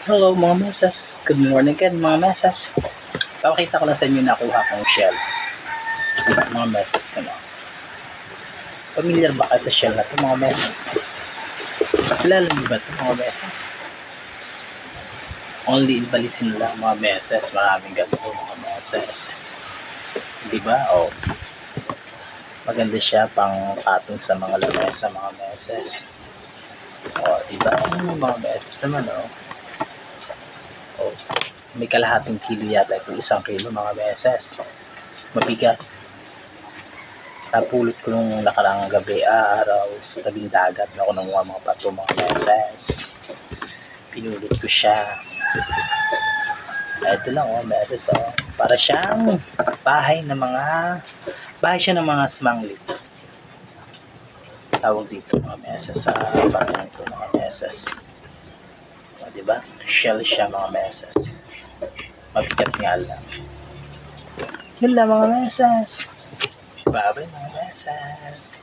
Hello mga mesas, good morning again mga mesas. Papakita ko lang sa inyo nakuha kong shell. Mga mesas na. Familiar ba kayo sa shell na ito mga mesas? Kilala niyo ba ito mga mesas? Only in Balisin lang mga mesas, maraming ganito mga mesas. Diba? Oh. Maganda siya pang patong sa mga lamesa mga mesas. Oh, diba? Mga mesas naman oh. Oh, may kalahating kilo yata ito, 1 kilo mga mesas. Mabigat. Napulot ko nung nakaraang gabi, araw, sa tabing dagat na ako nanguha mga pato mga mesas. Pinulot ko siya. Ito lang oh, mesas oh. Para siyang bahay siya ng mga smanglit. Tawag dito mga mesas sa bahay ko mga mesas. O, diba? Shell siya mga mesas. Mabigat nga lang. Yun lang mga mesas. Bye-bye mga mesas.